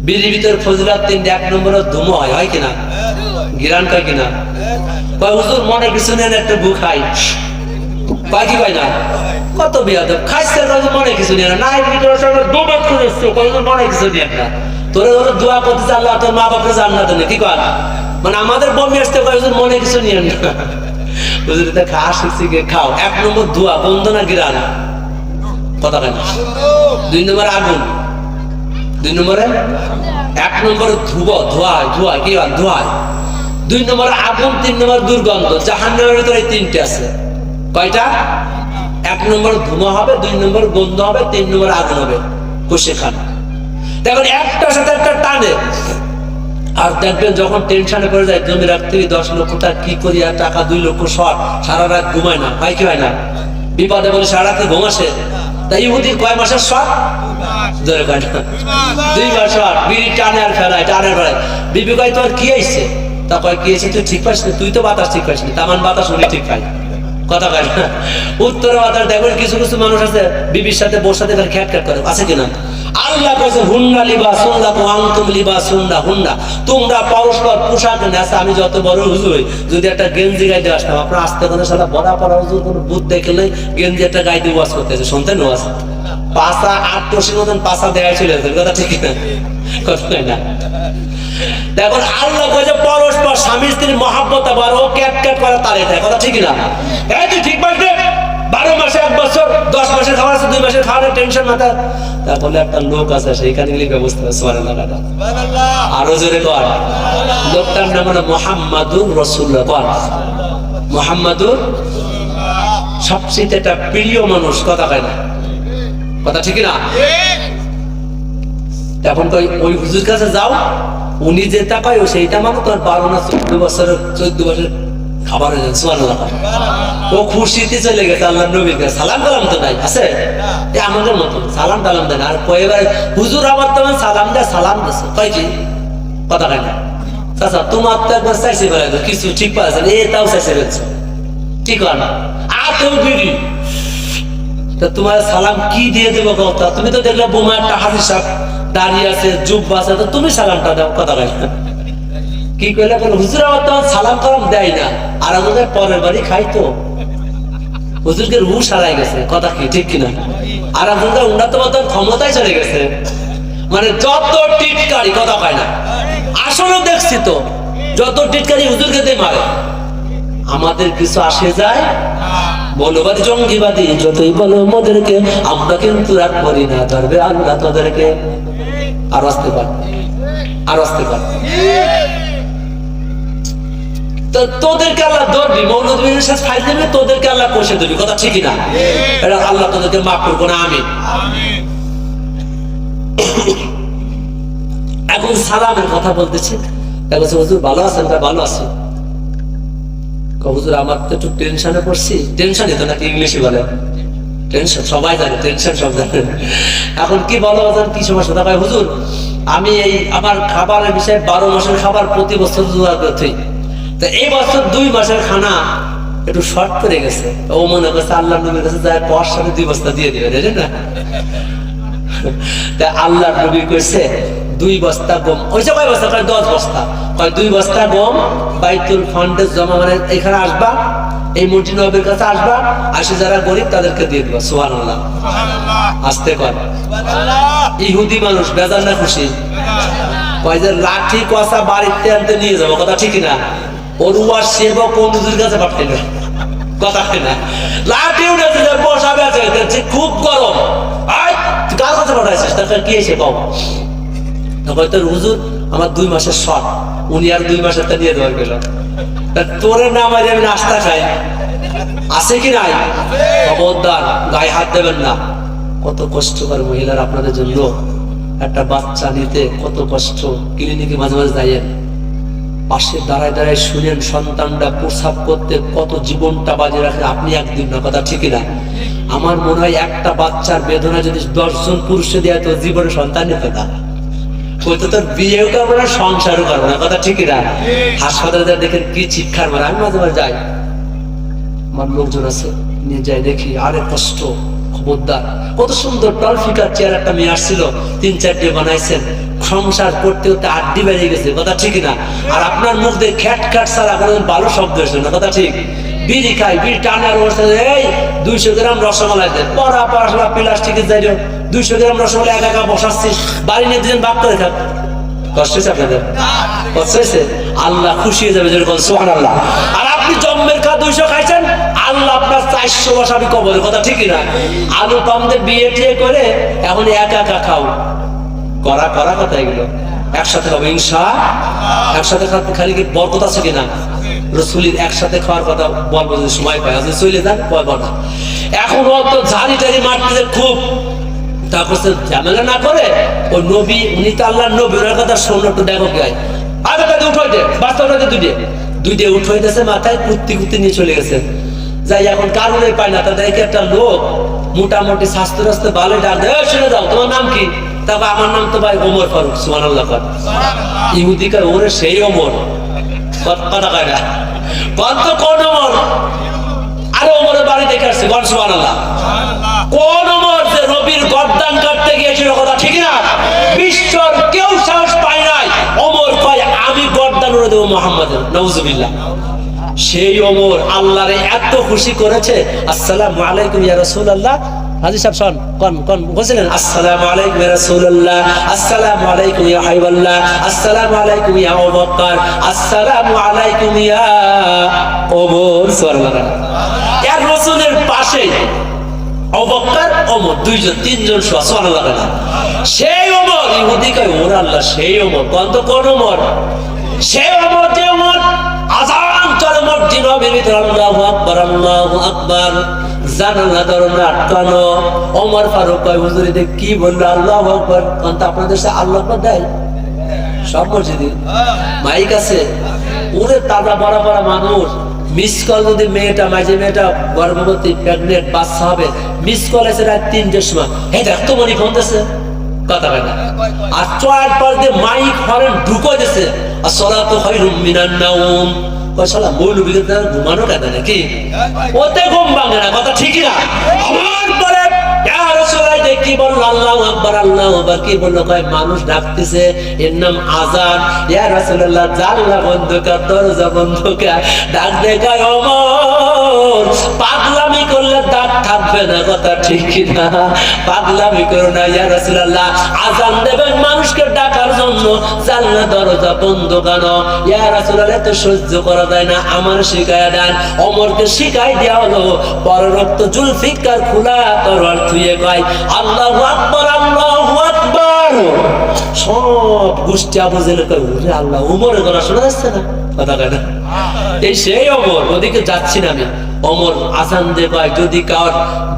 বিড়ির ভিতর ফজিলত তিনটে, এক নম্বরে ধুমো হয় কিনা, গিরান কয় কিনা, কয় হুজুর মনে কিছু নেন একটা বু খাই, কয় কি কয় না, কত বিয়াদব খাইছে মনে কিছু নেন না, মনে কিছু নেন না, তোরে ধরো দোয়া করতেছে আল্লাহ তোর মা বাপরে জান্নাত দেন, কি কয় মানে আমাদের বমি আসতে কয় হুজুর মনে কিছু নিয়েন না, হুজুর এটা খা শিখছি খাও। এক নম্বর ধোয়া, বন্ধ না গিরান, কথা কেন, দুই নম্বর আগুন, দুই নম্বরে এক নম্বরে ধোঁয়ায় কি হয় ধোঁয়ায়, দুই নম্বর আগুন, তিন নম্বর দুর্গন্ধ। জাহান্নামের ভিতরে তিনটে আছে, কয়টা, এক নম্বর ধোঁয়া হবে, দুই নম্বর গন্ধ হবে, তিন নম্বর আগুন হবে, কষে খান। দেখুন একটার সাথে একটা টানে। আর দেখবেন যখন টেনশনে পড়ে যায় জমি রাখতে 10 লক্ষ টাকা কি করি, আর টাকা 2 লক্ষ শর্ট, সারা রাত ঘুমায় না, হয় কি হয় না, বিপদে বলে সারা রাতে ঘুম আসে। তাই ইহুদির কয় মাসের শর্ট, 2 মাস শর্ট, বিড়ি টানে আর ফেলায়, টানে ফেলায়। বিবি কয় তোর কি হয়েছে, তা কয় কি হয়েছে তুই ঠিক পাইস না, তুই তো বাতাস ঠিক পাইস না, তামান বাতাস উনি ঠিক পাই, কথা কয় না। উত্তরে বাতাস দেখবেন কিছু কিছু মানুষ আছে বিবির সাথে বোর সাথে খ্যাট খ্যাট করে, আছে কিনা। আল্লাহ কইছে হুন্না লিবাসুন লাকুম আনতুম লিবাসুন লাহুন্না, তোমরা পরস্পর পোশাক নেছে। আমি যত বড় হুজুর হই, যদি একটা গেঞ্জি গাইতে আসতাম, আপনার আসতে কোনো সালা বড়া পড়া হুজুর কোনো বুদ্ধ দেখলে গেঞ্জি একটা গাইতে ওয়াজ করতেছে, শুনতেন ওয়াজ, পাঁচা 8 মতন পাঁচা দেখাই চলে যেত, কথা ঠিক না, কথা না। দেখুন আল্লাহ কইছে পরস্পর স্বামী স্ত্রীর মহাব্বত আবার ও ক্যাট ক্যাট করে তার এটা, কথা ঠিক না। এই তুই ঠিক পাইছ 12 মাসে 1 বছর, 10 মাসের খাবার আছে, 2 মাসের খাবারের টেনশন মাথা। তারপরে একটা লোক আছে সেইখানে গেলে ব্যবস্থা আছে, সুবহানাল্লাহ, আরো জোরে কর। লোকটার নাম হলো মুহাম্মাদুর রাসূলুল্লাহ, বল মুহাম্মাদুর, সবচেয়ে একটা প্রিয় মানুষ, কথা কয় না, কথা ঠিক না। এখন তো ওই হুজুর কাছে যাও, উনি যেটা কয় সেইটা মানে তোর 12 না 14 বছরের 14 বছরের খাবার হয়ে যায়, সুবহানাল্লাহ। ও খুশিতে চলে গেছে আল্লাহর নবীর কাছে, সালাম কালাম তো নাই, আছে আমাদের মতো সালাম টালাম দেন। আর কয়েবার হুজুর আমার তো সালাম দেয়, সালাম দিচ্ছে, কয় কি, কথা কয় না। চাচা তোমার তো একবার চাইছে বেড়াই কিছু ঠিক পাচ্ছেন, এটাও চাইছে বেড়েছ, ঠিক হয় না। আর তুমি বিড়ি, তা তোমার সালাম কি দিয়ে দেবো কথা, তুমি তো দেখলে বোমা একটা হাজির সাহেব দাঁড়িয়ে আছে, জুব্বা আছে, তো তুমি সালামটা দাও, কথা কয় না। কি কইলে হুজুর আমার তো সালাম কালাম দেয় না, আর আমাদের পরের বাড়ি খাইতো, হুজুরকে রুশ হারাই গেছে, কথা কি ঠিক কিনা। আর আমাদের উন্নত মাত্রার ক্ষমতায় চলে গেছে, মানে যত টিটকারি, কথা কয় না। আসলে দেখছি তো যত টিটকারি হুজুরকে দিয়ে মারে, আমাদের কিছু আসে যায়। বলবাদী জঙ্গিবাদী যতই বলো মোদেরকে, আমরা কিন্তু রাগ করি না, ধরবে আল্লাহ তোদেরকে। আর আসতে পার, আর আসতে পার, তোদেরকে আল্লাহ ধরবি, মৌলবীর সাথে ফাইল দেবে, তোদেরকে আল্লাহ কষে দেবি, কথা ঠিকই না। এটা আল্লাহ তোদেরকে মাফ করবো না, আমি। এখন সালামের কথা বলতেছি, হুজুর ভালো আছেন, ভালো আছি। হুজুর আমার তো একটু টেনশনে পড়ছি, টেনশনই তো নাকি ইংলিশে বলে, টেনশন সবাই জানে, টেনশন সব জানে। এখন কি বলো কি সমস্যা, ভাই হুজুর আমি এই আমার খাবারের বিষয়ে 12 মাসের খাবার প্রতি বছর জোগাড় করতে, তা এই বছর 2 মাসের খানা একটু শর্ট করে গেছে। ও মনে করছে আল্লাহর নবীর কাছে যায় পর সাথে 2 বস্তা দিয়ে দিবে, দেখেন না। তা আল্লাহর নবী কইছে 2 বস্তা গম, ওইসব কয় বস্তা, 10 বস্তা, কয় 2 বস্তা গম বাইতুল ফান্ডে জমা, মানে এখানে আসবা, এই মসজিদ নবীর কাছে আসবা, আসে যারা গরিব তাদেরকে দিয়ে দিবা, সুবহানাল্লাহ। আসতে কর, ইহুদি মানুষ বেজার না খুশি, কয় যে লাঠি কষা বাড়িতে আনতে নিয়ে যাবো, কথা ঠিক না। ওর সেবক কোন হুজুর কাছে পাঠাইল, কথা না। লাঠি উঠেছে বসাবে আছে, খুব গরম, কার কাছে পাঠাইছিস, তাকে কি এসে কম, তোর হুজুর আমার 2 মাসের শর্ট, উনি আর 2 মাসের তা নিয়ে দেওয়ার গেল। তোরে না মারি আমি নাস্তা খাই, আছে কি নাই, খবরদার গায়ে হাত দেবেন না। কত কষ্ট করে মহিলার আপনাদের জন্য, একটা বাচ্চা নিতে কত কষ্ট, ক্লিনিকে মাঝে মাঝে যাইয়েন, পাশে দাঁড়ায় দাঁড়ায় শুনেন সন্তানটা প্রসাব করতে কত জীবনটা বাজে রাখে, আপনি একদিন না, কথা ঠিকই না। আমার মনে হয় একটা বাচ্চার বেদনা যদি 10 জন পুরুষে দেয় তো জীবনে সন্তান নিতে না, ওই তো তোর বিয়েও করবো না, সংসারও করবো না, কথা ঠিকই না। হাসপাতালে দেখেন কি চিৎকার মারে, আমি মাঝে মাঝে যাই, আমার লোকজন আছে নিয়ে যাই, দেখি আরে কষ্ট, খবরদার। কত সুন্দর টলফিকার চেয়ার একটা মেয়ে আসছিল, 3-4 বানাইছেন, সংসার করতে করতে আড্ডি বেরিয়ে গেছে, কথা ঠিক না? আর আপনার মুখ দিয়ে খ্যাট খ্যাট ছাড়া কোনো ভালো শব্দ এসে না, কথা ঠিক? বিড়ি খাই, বিড়ি টানার বসে, এই 200 গ্রাম রসমালাই দেয়, পড়া পড়াশোনা প্লাস্টিকের যাই 200 গ্রাম রসমালাই একা একা বসাচ্ছিস, বাড়ি নিয়ে দুজন ভাগ করে খাক। কষ্ট হয়েছে আপনাদের? কষ্ট হয়েছে? আল্লাহ খুশি হয়ে যাবে যেরকম, সুবহানাল্লাহ। আর আপনি জম্মের খা 200 খাইছেন, আল্লাহ আপনার 400 বসাবি কবরে, কথা ঠিক না? আলু পামদের বিয়ে টিয়ে করে এখন একা একা খাও, করা করা কথা এগুলো। একসাথে খাবো ইনশাআল্লাহ। একসাথে খাতে খালি কি বরকত আছে কিনা? রসুলের একসাথে খাওয়ার কথা বলবো যদি সময় পাই, আজ চলে যান কয়ব না। এখন অত ঝাড়ি টাড়ি মারতে খুব, তারপর ঝামেলা না করে ওই নবী, উনি তো আল্লাহর নবী, ওনার কথা শোনো একটু, দেখো কি হয়। আগে তাদের উঠাইতে বাস্তবটাতে দুইটে উঠাইতেছে, মাথায় কুত্তি কুত্তি নিয়ে চলে গেছে। যাই এখন কারণে পায় না, তাদেরকে একটা লোক মোটামুটি স্বাস্থ্য রাস্তে ভালো ডাক দেয়, শুনে যাও তোমার নাম কি? তারপর আমার নাম তো ভাই ওমর ফারুক, সুবহানাল্লাহ। ইহুদি কয় ওরে সেই ওমর, কথা কয় না, কত কোন ওমর? আরে ওমরের বাড়ি দেখে আসছে, গণ সুবহানাল্লাহ। কোন ওমর যে নবীর গর্দান কাটতে গিয়েছিল, কথা ঠিক না? বিশ্বর কেউ সাহস পায় নাই। ওমর কয় আমি গর্দান উড়ে দেবো মুহাম্মাদের, নাউজুবিল্লাহ। সেই ওমর আল্লাহরে এত খুশি করেছে, আসসালামু আলাইকুম ইয়া রাসূলুল্লাহ। হাজী সাহেব শোন, কোন বলছিলেন আসসালামু আলাইকুম ইয়া রাসূলুল্লাহ, আসসালামু আলাইকুম ইয়া হাবিবাল্লাহ, আসসালামু আলাইকুম ইয়া আবু বকর, আসসালামু আলাইকুম ইয়া ওমর, সুবহানাল্লাহ। এর রাসূলের পাশে আবু বকর, ওমর, দুইজন তিনজন, সুবহানাল্লাহ। সেই ওমর, ইহুদি কয় ওরে আল্লাহ সেই ওমর, কোন ওমর? সেই ওমর যে ওমর আযান চলে মসজিদ নববীর ভিতরে, আল্লাহু আকবার আল্লাহু আকবার, জানালা দরজা আটকানো। ওমর ফারুক কয় হুজুর এটা কি বললো আল্লাহু আকবার? কারণ আপনাদের দেশে আল্লাহু আকবার দেয় সব মসজিদে, মাইক আছে। ওরে তাজা বড় বড় মানুষ, মিস কল যদি মেয়েটা, মাঝে মেয়েটা গর্ভবতী প্রেগনেন্ট বাচ্চা হবে, মিস কল আছে রাত 3টার সময়, হে দেখতো মনি ফোন দিছে, কথা কয় না। আর চয়ার পর দিয়ে মাইক হরেন ঢুকোয় দিছে, আসসালাতু খায়রুম মিনান নাওম। কয় শালা মৌলবীদের দ্বারা ঘুমানো কেন নাকি? ওতে ঘুম ভাঙে না, কথা ঠিকই না? আমার পরে ইয়া রাসূলুল্লাহ কি বলল আল্লাহু আকবার আল্লাহু আকবার, কি বলল? কয় মানুষ ডাকতেছে, এর নাম আযান। ইয়া রাসূলুল্লাহ জানলা বন্ধ কর, দরজা বন্ধ কর। ডাক দে কয় ওমর পাগলামি করলে দাঁত থাকবে না, কথা ঠিকই না? পাগলামি করো না ইয়া রাসূলুল্লাহ, আযান দেবেন মানুষকে ডাকার জন্য, জানলা দরজা বন্ধ কেন? ইয়া রাসূলুল্লাহ তো সহ্য করা যায় না, আমার শিখায়া দেন। ওমরকে শিখাই দেয়া হলো, পররক্ত জুলফিকার খোলা তরবারি থুয়ে কয় আল্লাহু আকবার আল্লাহু আকবার। সব গোষ্ঠী আবু জেহেল কয় ওরে আল্লাহ, ওমরের গলা শোনা যাচ্ছে না, কথা কয় না? এই সেই ওমর, ওদিকে যাচ্ছি না আমি। ওমর আযান দিয়ে কয় যদি কার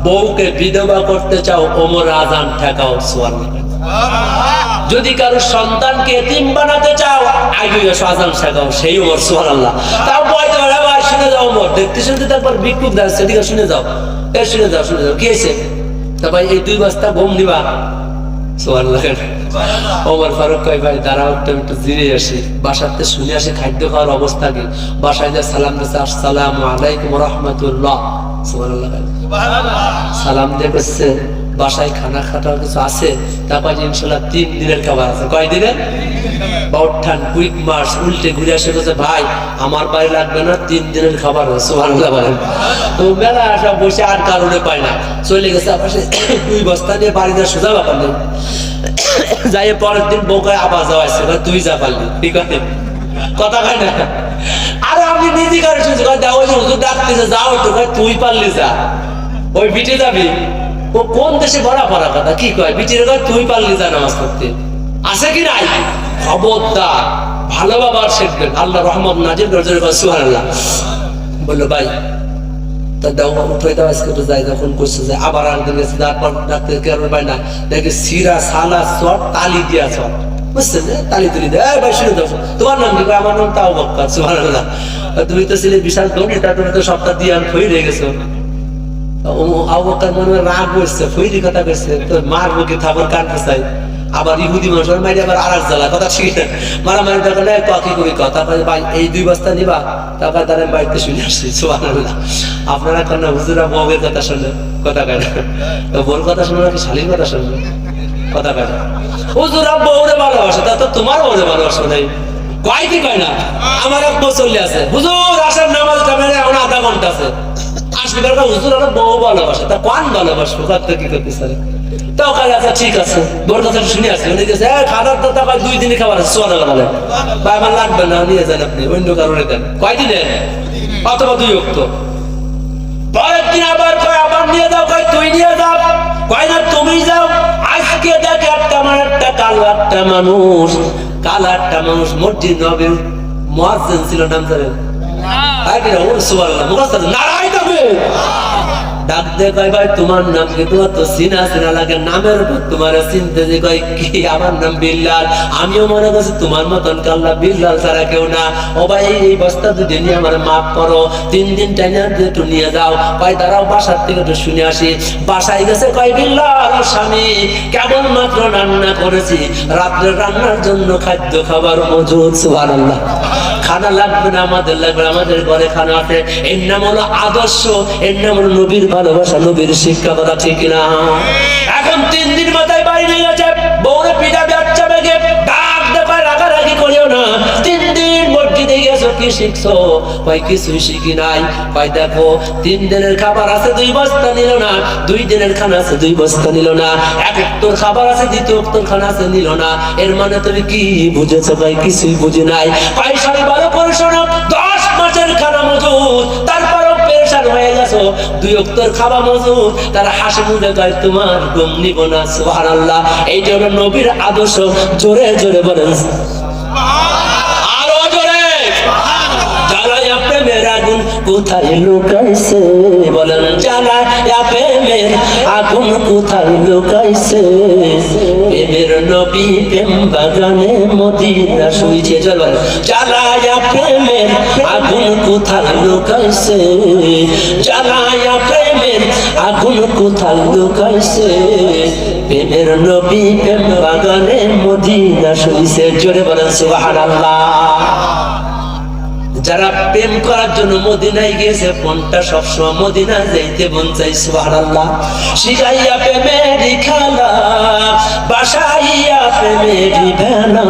বউকে বিধবা করতে চাও, ওমর আযান ঠেকাও, সুবহানাল্লাহ। যদি কারো সন্তানকে এতিম বানাতে চাও, আগে এসো আযান ঠেকাও, সেই ওমর, সুবহানাল্লাহ। তাও বলতে পারে ভাই শুনে যাও ওমর, দেখতে শুনতে তারপর বিক্ষোভ দেখাচ্ছে, এদিকে শুনে যাও, এই শুনে যাও, কি হয়েছে? তা ভাই এই 2 বস্তা গম নিবা, সুবহানাল্লাহ। ওমর ফারুক কয় ভাই দাঁড়াও একটু জিরে আসি, বাসাতে শুনে আসি খাদ্য খাওয়ার অবস্থা কি। বাসায় যা সালাম দিচ্ছে আসসালামু আলাইকুম ওয়া রাহমাতুল্লাহ, সুবহানাল্লাহ। সালাম দিয়ে বসছে, বাসায় খানা খাটার কিছু আছে, তারপর ইনশাআল্লাহ 3 দিনের খাবার আছে। কয় দিনের? বাউঠান কুইক মার্চ উল্টে ঘুরে আসে বলছে ভাই আমার বাড়ি লাগবে না, 3 দিনের খাবার আছে, সুবহানাল্লাহ। তো মেলা সব বসে আর কারণে পায় না, চলে গেছে পাশে 2 বস্তা নিয়ে বাড়িতে সোজা ব্যাপার নেই। যাই পরের দিন বউকে আবার যাওয়াইছে, তুই যা পারলি, ঠিক আছে, কথা কয় না? আরে আমি নিজে কারো শুনছি, ওই হুজুর ডাকতেছে যাও একটু, তুই পারলি যা, ওই বিটে যাবি। ও কোন দেশে ভরা পড়া কথা, কি কয় বিটির কয় তুই পারলি যা নামাজ পড়তে, আছে কি নাই? খবরদার, ভালো বাবার শিখবেন, আল্লাহ রহমত নাজির করে, সুবহানাল্লাহ। বললো ভাই তা দাও উঠে দাও, আজকে তো যাই, যখন করছে যে আবার আনতে গেছে, তারপর ডাক্তার কেমন পাই না, দেখে সিরা সালা চট তালি দিয়া চট, বুঝছেন? তালি তুলি দেয়, ভাই শুনে দাও তোমার নাম কি? আমার নাম তাও বক্কার, সুবহানাল্লাহ। তুমি তো ছিলে বিশাল ধনী, তা তুমি তো সপ্তাহ দিয়ে আমি ফই রয়ে গেছো। আবু বকর মনে রাগ হয়েছে, ফইরি কথা কইছে, তো মারবো কি থাপড় কাটতে চাই। আবার ইহুদি মানুষ মারি আবার আর এক জ্বালা, কথা ঠিক না? মারামারি দরকার নেই, কি করি কথা, ভাই এই 2 বস্তা নিবা, তারপর তারা বাড়িতে শুনে আসছি, সুবহানাল্লাহ। আপনারা কেন হুজুরা বউয়ের কথা শুনলেন, কথা কয় না? তো বোর কথা শুনবে কি শালীর কথা শুনবে? কথা কয় না। হুজুর বউরে ভালোবাসে, তা তো তোমার বউরে ভালোবাসা নাই। কয় কি কয় না? আমার এক মুসল্লি আছে, হুজুর আসার নামাজ টাইমে এখন আধা ঘন্টা আছে, আসলে হুজুর আমার বউ ভালোবাসে, তা কোন ভালোবাসবো কথা কি করতেছে? তাও কাজ আচ্ছা ঠিক আছে, বড় কথা শুনে আসছে, উনি গেছে খাবার তো তারপর 2 দিনে খাবার আছে, সোয়া টাকা লাগে ভাই, আমার লাগবে না, নিয়ে যান আপনি, অন্য কারণে দেন। কয়দিনে? অথবা 2 অক্ট। পরের দিন আবার কয় আবার নিয়ে যাও, কয় তুই নিয়ে যাও, কয় না তুমি যাও। আজকে দেখে আমার একটা কালো একটা মানুষ, কালো একটা মানুষ মসজিদ নববীর মুয়াজ্জিন ছিল, নাম জানেন? নারাই তবে ডাক দে কয় ভাই তোমার নাম কি? তোমার তো চিনা চিনা লাগে, নামের উপর তোমার চিনতে যে কয় কি আমার নাম বিল্লাল। আমিও মনে করছি তোমার মতন কাল্লা বিল্লাল ছাড়া কেউ না। ও ভাই এই বস্তা দুটো নিয়ে আমার মাফ করো, 3 দিন টাইনে একটু নিয়ে যাও। কয় দাঁড়াও বাসার থেকে একটু শুনে আসি। বাসায় গেছে, কয় বিল্লাল স্বামী কেবল মাত্র রান্না করেছি, রাত্রে রান্নার জন্য খাদ্য খাবার মজুদ। সুবহানাল্লাহ। খানা লাগবে না, আমাদের লাগবে, আমাদের ঘরে খানা আছে। এর নাম হলো আদর্শ, এর নাম হলো নবীর ভালোবাসা, নবীর শিক্ষা করা, ঠিক না? এখন 3 দিন মাথায় বাড়ি নিয়ে গেছে, বউরে পিটাবে আচ্ছা বেগে, ডাক দেখায় রাগারাগি করিও না। 3 দিন মসজিদে গেছো, কি শিখছো? কয় কিছুই শিখি নাই। কয় দেখো 3 দিনের খাবার আছে 2 বস্তা নিল না, 2 দিনের খানা আছে 2 বস্তা নিল না, 1 ওয়াক্তের খাবার আছে 2 ওয়াক্তের খানা আছে নিল না। এর মানে তুমি কি বুঝেছো? ভাই কিছুই বুঝি নাই। কয় সারি ভালো করে শোনো, 10 মাসের খানা মজুদ, তারপরও পেরেশান হয়ে গেছো, 2 ওয়াক্তের খাবার মজুদ, তারা হাসি মুখে কয় তোমার ঘুম নিব না। সুবহানাল্লাহ। এইটা হলো নবীর আদর্শ। জোরে জোরে বলেন আরো জোরে। জ্বালায়া প্রেমের আগুন কোথায় লুকাইছে? বলেন জ্বালায়া প্রেমের আগুন কোথায় লুকাইছে? প্রেমের নবী প্রেম বাগানে মদিনা শুইছে। চল বলেন জ্বালায়া প্রেমের আগুন কোথায় লুকাইছে? জ্বালায়া প্রেমের আগুন কোথায় লুকাইছে? প্রেমের নবী প্রেম বাগানে মদিনা শুইছে। জোরে বলেন সুবহানাল্লাহ। যারা প্রেম করার জন্য মদিনায় গিয়েছে, কোনটা সবসময় মদিনা যাইতে মন চাই। সুবহানাল্লাহ। শিখাইয়া প্রেমের খেলা, বাসাইয়া প্রেমের ভেলা,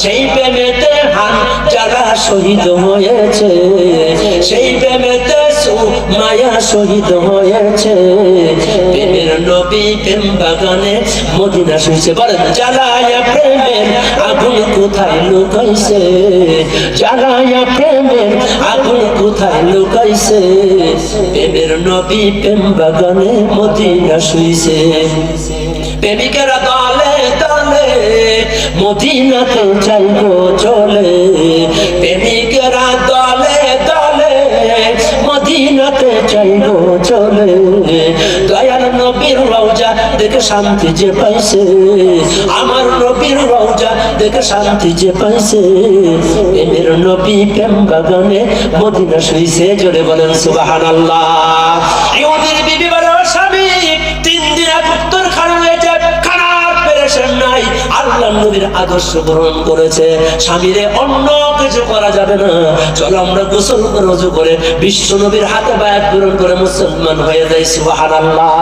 সেই প্রেমেতে হান যারা শহীদ হয়েছে, সেই প্রেমেতে মায়া শহীদ হয়েছে। প্রেমের নবী প্রেম বাগানে মদিনা শুইছে। বলেন জ্বালায়া প্রেমের আগুন কোথায় লুকাইছে? জ্বালায়া প্রেমের আগুন কোথায় লুকাইছে? প্রেমের নবী প্রেম বাগানে মদিনা শুইছে। প্রেমিকেরা দলে দলে মদিনাতে যাইবো চলে, প্রেমিকেরা দলে দলে মদিনাতে যাইবো চলে। দয়াল নবীর রওজা দেখে শান্তি যে পাইছে, আমার নবীর রওজা দেখে শান্তি যে পাইছে। প্রেমের নবী প্রেম বাগানে মদিনা শুইছে। জোরে বলেন সুবহানাল্লাহ। ইহুদির বিবি বলে ও স্বামী 3 দিন উত্তর খানা হয়েছে, খানার পেরেশান নাই, আল্লাহ নবীর আদর্শ গ্রহণ করেছে। স্বামীরে অন্য কিছু করা যাবে না, চলো আমরা গোসল করে ওযু করে বিশ্ব নবীর হাতে বায়াত গ্রহণ করে মুসলমান হয়ে যাই। সুবহানাল্লাহ।